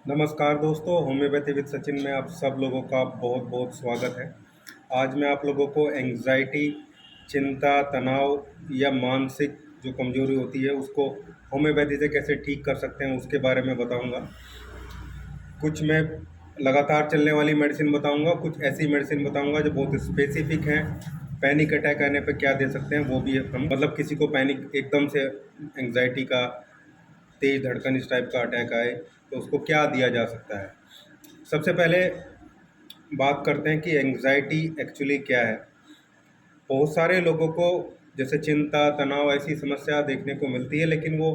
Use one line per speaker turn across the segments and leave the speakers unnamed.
नमस्कार दोस्तों, homeopathy with Sachin में आप सब लोगों का बहुत बहुत स्वागत है। आज मैं आप लोगों को एंग्जाइटी, चिंता, तनाव या मानसिक जो कमज़ोरी होती है उसको होम्योपैथी से कैसे ठीक कर सकते हैं उसके बारे में बताऊंगा। कुछ मैं लगातार चलने वाली मेडिसिन बताऊंगा, कुछ ऐसी मेडिसिन बताऊंगा जो बहुत स्पेसिफिक हैं। पैनिक अटैक आने पे क्या दे सकते हैं वो भी हम मतलब किसी को पैनिक एकदम से एंग्जाइटी का तेज धड़कन इस टाइप का अटैक आए तो उसको क्या दिया जा सकता है। सबसे पहले बात करते हैं कि एंग्जाइटी एक्चुअली क्या है। बहुत सारे लोगों को जैसे चिंता, तनाव ऐसी समस्या देखने को मिलती है, लेकिन वो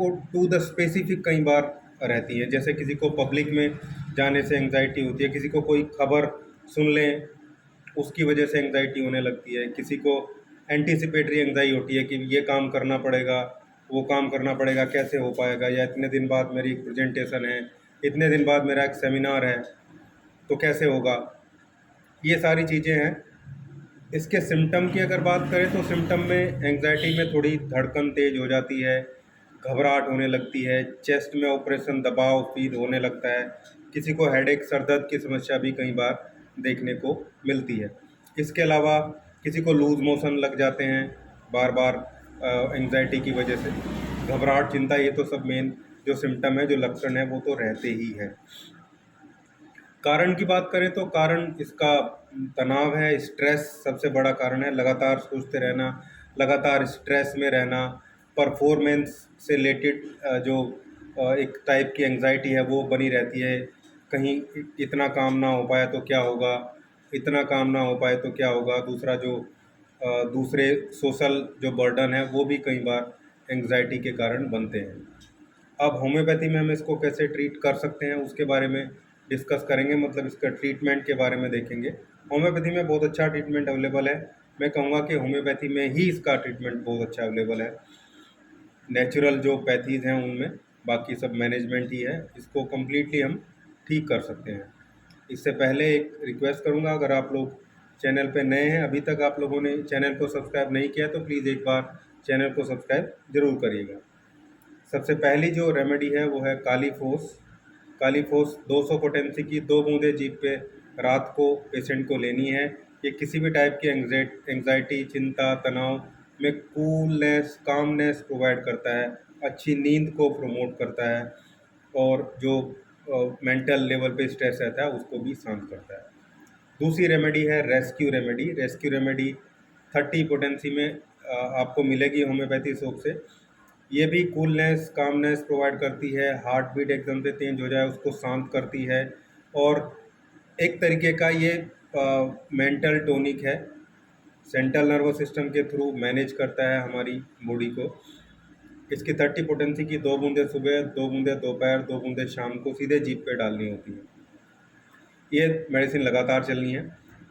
टू द स्पेसिफिक कई बार रहती है। जैसे किसी को पब्लिक में जाने से एंग्जाइटी होती है, किसी को कोई खबर सुन लें उसकी वजह से एंग्जाइटी होने लगती है, किसी को एंटीसिपेटरी एंग्जाइटी होती है कि ये काम करना पड़ेगा, वो काम करना पड़ेगा, कैसे हो पाएगा, या इतने दिन बाद मेरी एक प्रेजेंटेशन है, इतने दिन बाद मेरा एक सेमिनार है तो कैसे होगा। ये सारी चीज़ें हैं। इसके सिम्टम की अगर बात करें तो सिम्टम में एंग्जाइटी में थोड़ी धड़कन तेज हो जाती है, घबराहट होने लगती है, चेस्ट में ऑपरेशन दबाव फील होने लगता है, किसी को हेडेक, सर दर्द की समस्या भी कई बार देखने को मिलती है। इसके अलावा किसी को लूज मोशन लग जाते हैं बार बार एंग्जाइटी की वजह से, घबराहट, चिंता, ये तो सब मेन जो सिम्टम है, जो लक्षण है वो तो रहते ही हैं। कारण की बात करें तो कारण इसका तनाव है, स्ट्रेस सबसे बड़ा कारण है। लगातार सोचते रहना, लगातार स्ट्रेस में रहना, परफॉर्मेंस से रिलेटेड जो एक टाइप की एंग्जाइटी है वो बनी रहती है। कहीं इतना काम ना हो पाया तो क्या होगा, इतना काम ना हो पाए तो क्या होगा। दूसरा जो दूसरे सोशल जो बर्डन है वो भी कई बार एंग्जाइटी के कारण बनते हैं। अब होम्योपैथी में हम इसको कैसे ट्रीट कर सकते हैं उसके बारे में डिस्कस करेंगे, मतलब इसका ट्रीटमेंट के बारे में देखेंगे। होम्योपैथी में बहुत अच्छा ट्रीटमेंट अवेलेबल है। मैं कहूँगा कि होम्योपैथी में ही इसका ट्रीटमेंट बहुत अच्छा अवेलेबल है। नेचुरल जो पैथीज़ हैं उनमें, बाकी सब मैनेजमेंट ही है। इसको कम्प्लीटली हम ठीक कर सकते हैं। इससे पहले एक रिक्वेस्ट करूँगा, अगर आप लोग चैनल पे नए हैं, अभी तक आप लोगों ने चैनल को सब्सक्राइब नहीं किया तो प्लीज़ एक बार चैनल को सब्सक्राइब ज़रूर करिएगा। सबसे पहली जो रेमेडी है वो है कालीफोस। कालीफोस 200 पोटेंसी की 2 बूंदें जीभ पे रात को पेशेंट को लेनी है। ये किसी भी टाइप की एंग्जाइटी, चिंता, तनाव में कूलनेस, कामनेस प्रोवाइड करता है, अच्छी नींद को प्रमोट करता है, और जो मेंटल लेवल पे स्ट्रेस रहता है उसको भी शांत करता है। दूसरी रेमेडी है rescue remedy. Rescue remedy 30 potency में आपको मिलेगी होम्योपैथी शॉप से। ये भी कूलनेस, कामनेस प्रोवाइड करती है, हार्ट बीट एकदम से तेज हो जाए उसको शांत करती है, और एक तरीके का ये मेंटल टॉनिक है। सेंट्रल नर्वस सिस्टम के थ्रू मैनेज करता है हमारी बॉडी को। इसकी 30 पोटेंसी की 2 बूंदें सुबह, 2 बूंदें दोपहर, 2 बूंदें शाम को सीधे जीभ पे डालनी होती है। ये मेडिसिन लगातार चलनी है।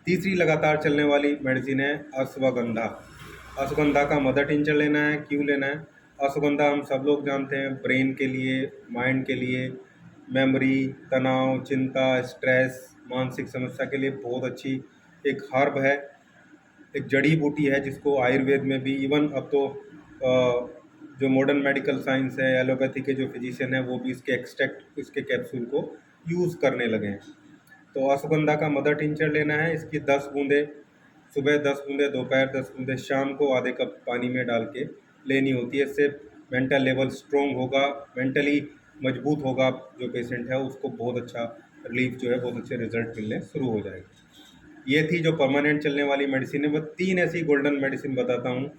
तीसरी लगातार चलने वाली मेडिसिन है अश्वगंधा। अश्वगंधा का मदर टिंचर लेना है। क्यों लेना है? अश्वगंधा हम सब लोग जानते हैं, ब्रेन के लिए, माइंड के लिए, मेमोरी, तनाव, चिंता, स्ट्रेस, मानसिक समस्या के लिए बहुत अच्छी एक हर्ब है, एक जड़ी बूटी है, जिसको आयुर्वेद में भी, इवन अब तो जो मॉडर्न मेडिकल साइंस है, एलोपैथी के जो फिजिशियन हैं वो भी इसके एक्सट्रैक्ट, इसके कैप्सूल को यूज़ करने लगे हैं। तो अश्वगंधा का मदर टिंचर लेना है। इसकी 10 बूंदें सुबह, 10 बूंदें दोपहर, 10 बूंदें शाम को आधे कप पानी में डाल के लेनी होती है। इससे मेंटल लेवल स्ट्रॉन्ग होगा, मेंटली मजबूत होगा। जो पेशेंट है उसको बहुत अच्छा रिलीफ जो है, बहुत अच्छे रिजल्ट मिलने शुरू हो जाएंगे। ये थी जो परमानेंट चलने वाली मेडिसिन है। मैं 3 ऐसी गोल्डन मेडिसिन बताता हूँ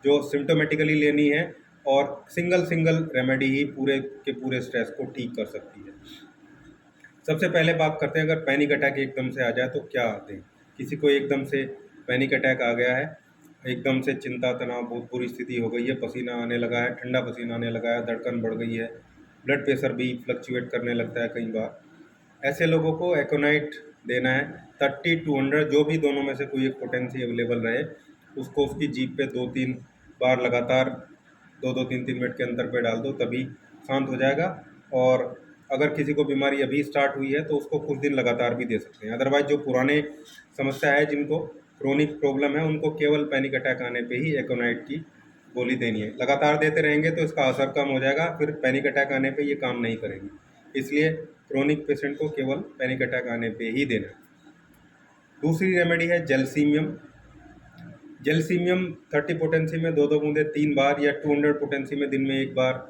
जो सिम्टोमेटिकली लेनी है, और सिंगल सिंगल रेमेडी ही पूरे के पूरे स्ट्रेस को ठीक कर सकती है। सबसे पहले बात करते हैं, अगर पैनिक अटैक एकदम से आ जाए तो क्या दें। किसी को एकदम से पैनिक अटैक आ गया है, एकदम से चिंता, तनाव, बहुत बुरी स्थिति हो गई है, पसीना आने लगा है, ठंडा पसीना आने लगा है, धड़कन बढ़ गई है, ब्लड प्रेशर भी फ्लक्चुएट करने लगता है कई बार। ऐसे लोगों को एकोनाइट देना है। 30 to 100 जो भी दोनों में से कोई एक पोटेंसी अवेलेबल रहे, उसको उसकी जीभ पे 2-3 बार लगातार 2-2 3-3 मिनट के अंतर पे डाल दो, तभी शांत हो जाएगा। और अगर किसी को बीमारी अभी स्टार्ट हुई है तो उसको कुछ दिन लगातार भी दे सकते हैं। अदरवाइज जो पुराने समस्या है, जिनको क्रोनिक प्रॉब्लम है, उनको केवल पैनिक अटैक आने पे ही एकोनाइट की गोली देनी है। लगातार देते रहेंगे तो इसका असर कम हो जाएगा, फिर पैनिक अटैक आने पे ये काम नहीं करेगी। इसलिए क्रोनिक पेशेंट को केवल पैनिक अटैक आने पे ही देना है। दूसरी रेमेडी है जेलसीमियम। जेलसीमियम 30 पोटेंसी में 2-2 बूंदे 3 बार या 200 पोटेंसी में दिन में 1 बार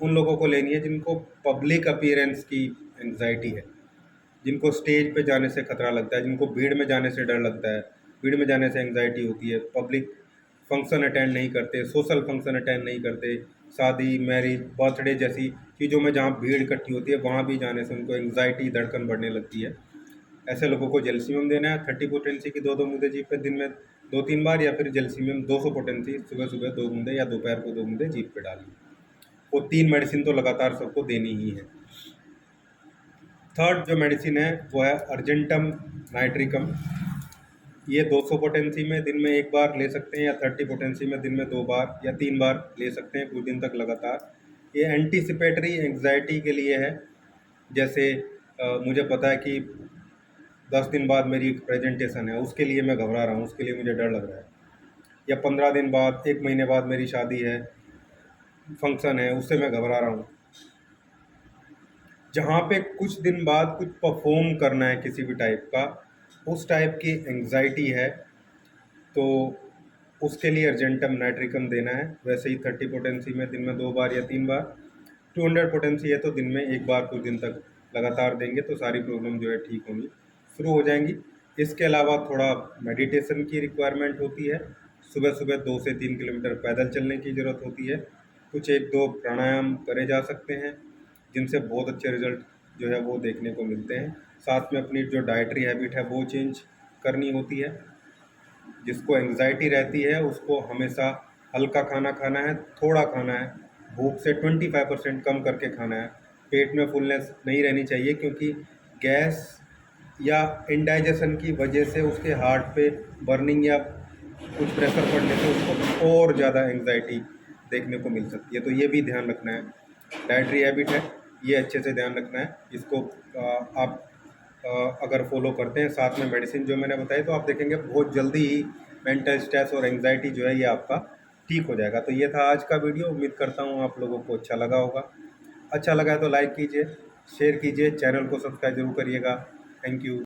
उन लोगों को लेनी है जिनको पब्लिक अपीयरेंस की एंग्जाइटी है, जिनको स्टेज पे जाने से खतरा लगता है, जिनको भीड़ में जाने से डर लगता है, भीड़ में जाने से एंग्जाइटी होती है, पब्लिक फंक्शन अटेंड नहीं करते, सोशल फंक्शन अटेंड नहीं करते, शादी, मैरिज, बर्थडे जैसी चीज़ों में जहाँ भीड़ इकट्ठी होती है वहाँ भी जाने से उनको एंग्जाइटी, धड़कन बढ़ने लगती है। ऐसे लोगों को जेलसीमियम देना है 30 पोटेंसी की 2-2 बूंदे जीभ पे दिन में 2-3 बार, या फिर जेलसीमियम 200 पोटेंसी सुबह सुबह 2 बूंदे या दोपहर को 2 बूंदे जीभ पे डालिए। वो 3 मेडिसिन तो लगातार सबको देनी ही है। थर्ड जो मेडिसिन है वो है अर्जेंटम नाइट्रिकम। ये 200 पोटेंसी में दिन में 1 बार ले सकते हैं या 30 पोटेंसी में दिन में 2 बार या 3 बार ले सकते हैं कुछ दिन तक लगातार। ये एंटीसिपेटरी एंग्जाइटी के लिए है। जैसे मुझे पता है कि 10 दिन बाद मेरी एक प्रेजेंटेशन है, उसके लिए मैं घबरा रहा हूँ, उसके लिए मुझे डर लग रहा है, या 15 दिन बाद, 1 महीने बाद मेरी शादी है, फंक्शन है, उससे मैं घबरा रहा हूँ। जहाँ पे कुछ दिन बाद कुछ परफॉर्म करना है किसी भी टाइप का, उस टाइप की एंग्जाइटी है, तो उसके लिए अर्जेंटम नाइट्रिकम देना है। वैसे ही 30 पोटेंसी में दिन में 2 बार या 3 बार, 200 पोटेंसी है तो दिन में 1 बार कुछ दिन तक लगातार देंगे तो सारी प्रॉब्लम जो है ठीक होंगी, शुरू हो जाएंगी। इसके अलावा थोड़ा मेडिटेशन की रिक्वायरमेंट होती है। सुबह सुबह 2 से 3 किलोमीटर पैदल चलने की ज़रूरत होती है। कुछ 1-2 प्राणायाम करे जा सकते हैं जिनसे बहुत अच्छे रिजल्ट जो है वो देखने को मिलते हैं। साथ में अपनी जो डाइटरी हैबिट है वो चेंज करनी होती है। जिसको एंग्जाइटी रहती है उसको हमेशा हल्का खाना खाना है, थोड़ा खाना है, भूख से 25% कम करके खाना है। पेट में फुलनेस नहीं रहनी चाहिए क्योंकि गैस या इंडाइजेशन की वजह से उसके हार्ट पे बर्निंग या कुछ प्रेशर पड़ने से उसको और ज़्यादा एंग्जाइटी देखने को मिल सकती है। तो ये भी ध्यान रखना है। डाइटरी हैबिट है, ये अच्छे से ध्यान रखना है। इसको आप अगर फॉलो करते हैं साथ में मेडिसिन जो मैंने बताई, तो आप देखेंगे बहुत जल्दी ही मेंटल स्ट्रेस और एंग्जाइटी जो है ये आपका ठीक हो जाएगा। तो ये था आज का वीडियो। उम्मीद करता हूँ आप लोगों को अच्छा लगा होगा। अच्छा लगा है तो लाइक कीजिए, शेयर कीजिए, चैनल को सब्सक्राइब जरूर करिएगा। Thank you.